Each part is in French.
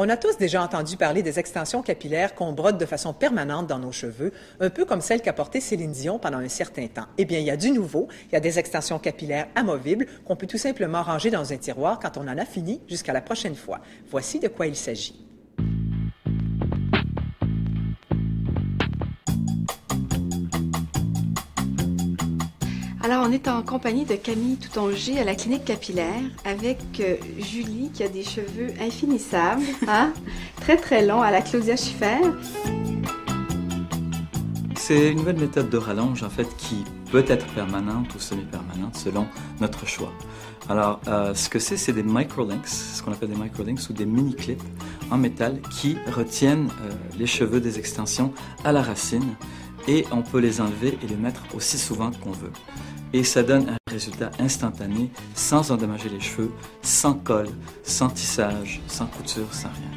On a tous déjà entendu parler des extensions capillaires qu'on brode de façon permanente dans nos cheveux, un peu comme celle qu'a portée Céline Dion pendant un certain temps. Eh bien, il y a du nouveau. Il y a des extensions capillaires amovibles qu'on peut tout simplement ranger dans un tiroir quand on en a fini jusqu'à la prochaine fois. Voici de quoi il s'agit. Alors, on est en compagnie de Camille Toutonger à la clinique capillaire avec Julie qui a des cheveux infinissables, hein? Très très longs, à la Claudia Schiffer. C'est une nouvelle méthode de rallonge en fait qui peut être permanente ou semi-permanente selon notre choix. Alors, ce que c'est des microlinks, ce qu'on appelle des microlinks ou des mini-clips en métal qui retiennent les cheveux des extensions à la racine et on peut les enlever et les mettre aussi souvent qu'on veut. Et ça donne un résultat instantané, sans endommager les cheveux, sans colle, sans tissage, sans couture, sans rien.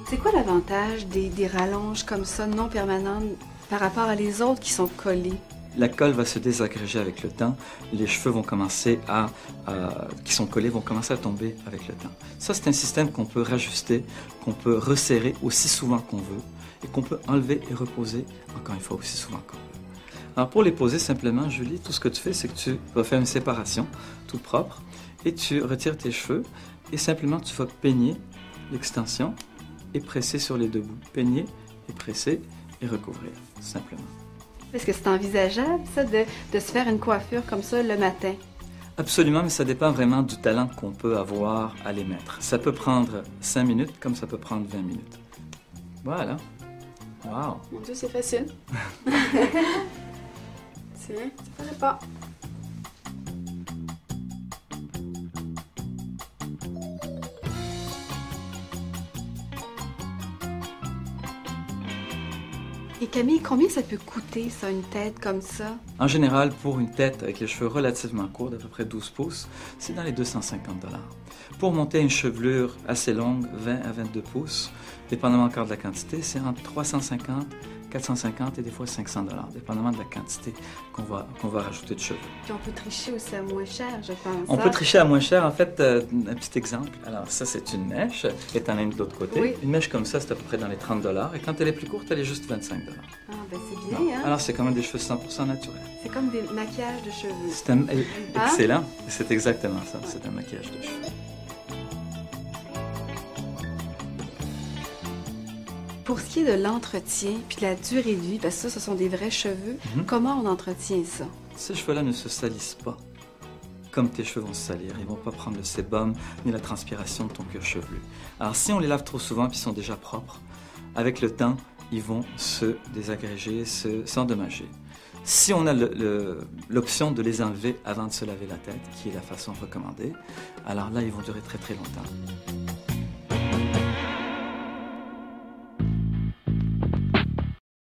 C'est quoi l'avantage des rallonges comme ça, non permanentes, par rapport à les autres qui sont collés? La colle va se désagréger avec le temps. Les cheveux vont commencer qui sont collés vont commencer à tomber avec le temps. Ça, c'est un système qu'on peut rajuster, qu'on peut resserrer aussi souvent qu'on veut et qu'on peut enlever et reposer encore une fois aussi souvent qu'on veut. Alors pour les poser simplement, Julie, tout ce que tu fais, c'est que tu vas faire une séparation toute propre et tu retires tes cheveux et simplement tu vas peigner l'extension et presser sur les deux bouts. Peigner et presser et recouvrir, simplement. Est-ce que c'est envisageable, ça, de se faire une coiffure comme ça le matin? Absolument, mais ça dépend vraiment du talent qu'on peut avoir à les mettre. Ça peut prendre 5 minutes comme ça peut prendre 20 minutes. Voilà. Wow. Mon Dieu, c'est facile. Ça paraît pas. Et Camille, combien ça peut coûter, ça, une tête comme ça? En général, pour une tête avec les cheveux relativement courts, d'à peu près 12 pouces, c'est dans les 250 $. Pour monter une chevelure assez longue, 20 à 22 pouces, dépendamment encore de la quantité, c'est entre 350, 450 et des fois 500 $, dépendamment de la quantité qu'on va rajouter de cheveux. Puis on peut tricher aussi à moins cher, je pense. On peut tricher à moins cher. En fait, un petit exemple. Alors, ça, c'est une mèche, et t'en as une de l'autre côté. Oui. Une mèche comme ça, c'est à peu près dans les 30 $, et quand elle est plus courte, elle est juste 25 $. Ah, ben c'est bien, hein? Alors, c'est quand même des cheveux 100% naturels. C'est comme des maquillages de cheveux. C'est excellent. C'est exactement ça. C'est un maquillage de cheveux. Pour ce qui est de l'entretien puis de la durée de vie, parce que ça, ce sont des vrais cheveux, comment on entretient ça? Ces cheveux-là ne se salissent pas comme tes cheveux vont se salir. Ils ne vont pas prendre le sébum ni la transpiration de ton cuir chevelu. Alors, si on les lave trop souvent puis ils sont déjà propres, avec le temps, ils vont se désagréger, s'endommager. Si on a l'option de les enlever avant de se laver la tête, qui est la façon recommandée, alors là, ils vont durer très très longtemps.